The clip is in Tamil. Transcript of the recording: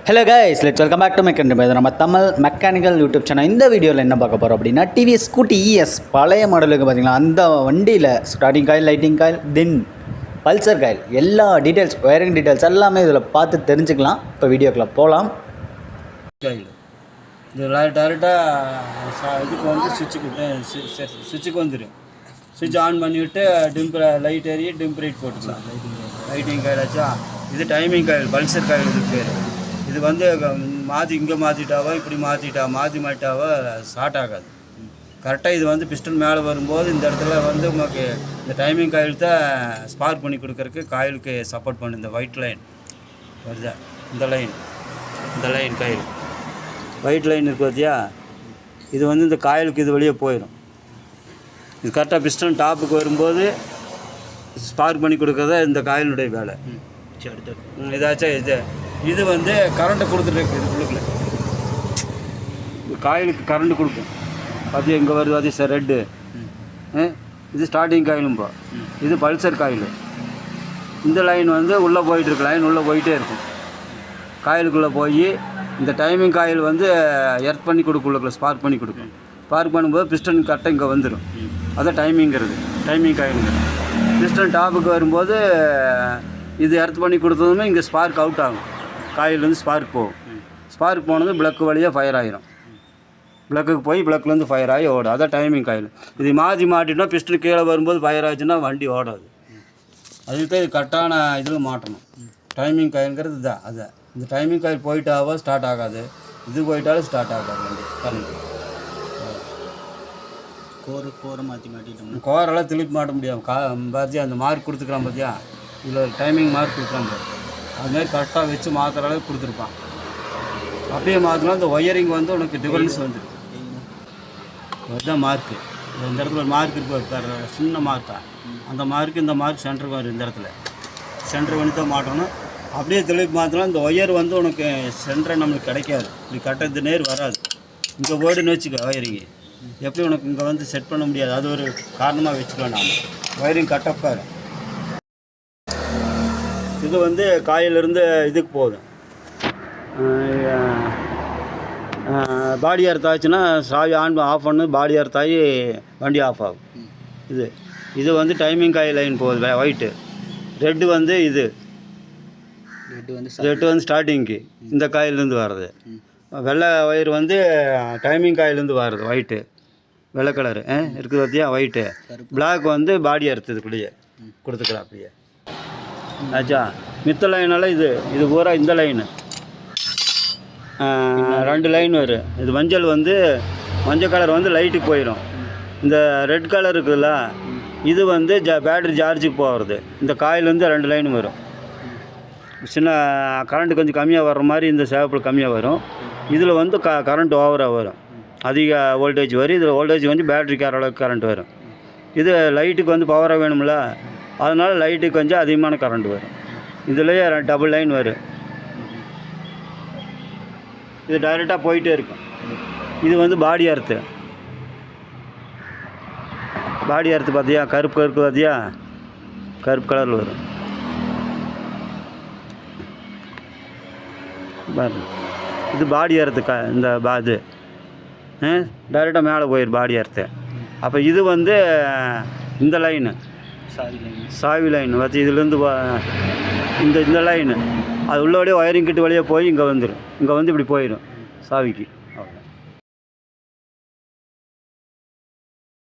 Hello guys, let's welcome back to நம்ம தமிழ் மெக்கானிக்கல் யூடியூப் சேனல். இந்த வீடியோவில் என்ன பார்க்க போகிறோம் அப்படின்னா டிவிஎஸ் ஸ்கூட்டி இஎஸ் பழைய மாடலுக்கு பார்த்தீங்களா அந்த வண்டியில் ஸ்டார்டிங் காயில், லைட்டிங் காயில், தென் பல்சர் காயில் எல்லா டீட்டெயில்ஸ், ஒயரிங் டீட்டெயில்ஸ் எல்லாமே இதில் பார்த்து தெரிஞ்சுக்கலாம். இப்போ வீடியோக்குள்ள போகலாம். இது டேரெக்டாக இதுக்கு வந்து சுவிட்சுக்கு வந்துடும். சுவிட்ச் ஆன் பண்ணிவிட்டு லைட் ஏறி டிம்பரேட் போட்டுக்கலாம். லைட்டிங் காயில் ஆச்சா. இது டைமிங் காயில், பல்சர் காயில் இதுக்கு பேர். இது வந்து இங்கே மாற்றிட்டாவோ இப்படி மாற்றிட்டாவோ ஸ்டார்ட் ஆகாது. கரெக்டாக இது வந்து பிஸ்டன் மேலே வரும்போது இந்த இடத்துல வந்து உங்களுக்கு இந்த டைமிங் காயில் தான் ஸ்பார்க் பண்ணி கொடுக்கறதுக்கு காயிலுக்கு சப்போர்ட் பண்ணு. இந்த ஒயிட் லைன் வருதா, இந்த லைன் காயில் ஒயிட் லைன் இருக்குது பார்த்தியா, இது வந்து இந்த காயிலுக்கு இது வெளியே போயிடும். இது கரெக்டாக பிஸ்டன் டாப்புக்கு வரும்போது ஸ்பார்க் பண்ணி கொடுக்கறத இந்த காயிலுடைய வேலை. இதாச்சும் இது வந்து கரண்ட்டை கொடுத்துட்டு இதுக்குள்ள காயிலுக்கு கரண்ட்டு கொடுக்கும். அது எங்கே வருது, அது சார் ரெட்டு. இது ஸ்டார்டிங் காயிலும்பா. இது பல்சர் காயில். இந்த லைன் வந்து உள்ளே போயிட்டுருக்கு, லைன் உள்ளே போயிட்டே இருக்கும். காயிலுக்குள்ளே போய் இந்த டைமிங் காயில் வந்து எர்த் பண்ணி கொடுக்குள்ள ஸ்பார்க் பண்ணி கொடுக்கும். ஸ்பார்க் பண்ணும்போது பிஸ்டன் கரெக்டாக இங்கே வந்துடும். அதான் டைமிங்கிறது, டைமிங் காயிலுங்கிறது. பிஸ்டன் டாப்புக்கு வரும்போது இது எர்த் பண்ணி கொடுத்ததுமே இங்கே ஸ்பார்க் அவுட் ஆகும். காயிலேருந்து ஸ்பார்க் போகும். ஸ்பார்க் போனது பிளக்கு வழியாக ஃபயர் ஆகிரும். பிளக்குக்கு போய் பிளக்குலேருந்து ஃபயர் ஆகி ஓடும். அதான் டைமிங் காயில். இது மாட்டினா பிஸ்டன் கீழே வரும்போது ஃபயர் ஆச்சுன்னா வண்டி ஓடாது. அதுக்கு தான் இது கரெக்டான இதில் மாட்டணும். டைமிங் காயிலுங்கிறது தான். அதான் இந்த டைமிங் காயில் போயிட்டாவோ ஸ்டார்ட் ஆகாது, இது போயிட்டாலும் ஸ்டார்ட் ஆகாது வண்டி. கரண்ட் கோரை மாற்றிட்டோம். கோரெல்லாம் திருப்பி மாட்ட முடியாது. பார்த்தியா அந்த மார்க் கொடுத்துக்கிறான் பார்த்தியா, இதில் டைமிங் மார்க் கொடுக்குறான் பாரு. அதுமாதிரி கரெக்டாக வச்சு மாற்றுற அளவுக்கு கொடுத்துருப்பான். அப்படியே மாற்றினா இந்த ஒயரிங் வந்து உனக்கு டிஃபரன்ஸ் வந்துடும். அதுதான் மார்க்கு. இந்த இடத்துல ஒரு மார்க் இருக்கு, சின்ன மார்க்கா. அந்த மார்க்கு இந்த மார்க் சென்டருக்கு வரும். இந்த இடத்துல சென்டர் பண்ணி தான் மாட்டணும். அப்படியே தெளிவு மாற்றினா இந்த ஒயர் வந்து உனக்கு சென்டரை நம்மளுக்கு கிடைக்காது. இப்படி கரெக்டாக இந்த நேர் வராது. இங்கே போய்டுன்னு வச்சுக்க ஒயரிங்கு. எப்படி உனக்கு இங்கே வந்து செட் பண்ண முடியாது. அது ஒரு காரணமாக வச்சுக்கலாம். நாம் ஒயரிங் கட்டப்பாரு. இது வந்து காயிலிருந்து இதுக்கு போகுது. பாடி எர்த் ஆச்சுன்னா சாவி ஆஃப் பண்ணு, பாடி எர்த் ஆகி வண்டி ஆஃப் ஆகும். இது வந்து டைமிங் காயில் லைன் போகுது ஒயிட்டு. ரெட்டு வந்து ரெட்டு வந்து ஸ்டார்டிங்க்கு இந்த காயிலேருந்து வர்றது. வெள்ளை ஒயர் வந்து டைமிங் காயிலேருந்து வர்றது ஒயிட்டு. வெள்ளை கலரு இருக்குது பார்த்தியா ஒயிட்டு. பிளாக் வந்து பாடி எர்த் இதுக்குள்ளேயே கொடுத்துக்கலாம் அப்படியே ஆச்சா. மித்த லைனால் இது பூரா இந்த லைனு 2 லைன் வரும். இது மஞ்சள் கலர் வந்து லைட்டுக்கு போயிடும். இந்த ரெட் கலர் இருக்குதுல்ல, இது வந்து பேட்ரி சார்ஜுக்கு போகிறது. இந்த காயில் வந்து 2 லைன் வரும். சின்ன கரண்ட்டு கொஞ்சம் கம்மியாக வர்ற மாதிரி இந்த சேவப்பில் கம்மியாக வரும். இதில் வந்து கரண்ட் ஓவராக வரும். அதிக வோல்டேஜ் வரும். இதில் வோல்டேஜ் வந்து பேட்ரிக்கு அளவுக்கு கரண்ட் வரும். இது லைட்டுக்கு வந்து பவராக வேணும்ல, அதனால் லைட்டுக்கு கொஞ்சம் அதிகமான கரண்ட் வரும். இதுலேயே டபுள் லைன் வரும். இது டைரெக்டாக போயிட்டே இருக்கும். இது வந்து பாடி எர்த்து பார்த்தியா, கருப்பு பார்த்தியா, கருப்பு கலரில் வரும் பாரு. இது பாடி எர்த்து. இந்த இது டைரெக்டாக மேலே போயிடும் பாடி எர்த்து. அப்போ இது வந்து இந்த லைனு சாவி லைன் வச்சு இதுலேருந்து இந்த லைனு அது உள்ளபடியே ஒயரிங் கிட்ட வழியாக போய் இங்கே வந்துடும். இங்கே வந்து இப்படி போயிடும் சாவிக்கு. அவ்வளோ.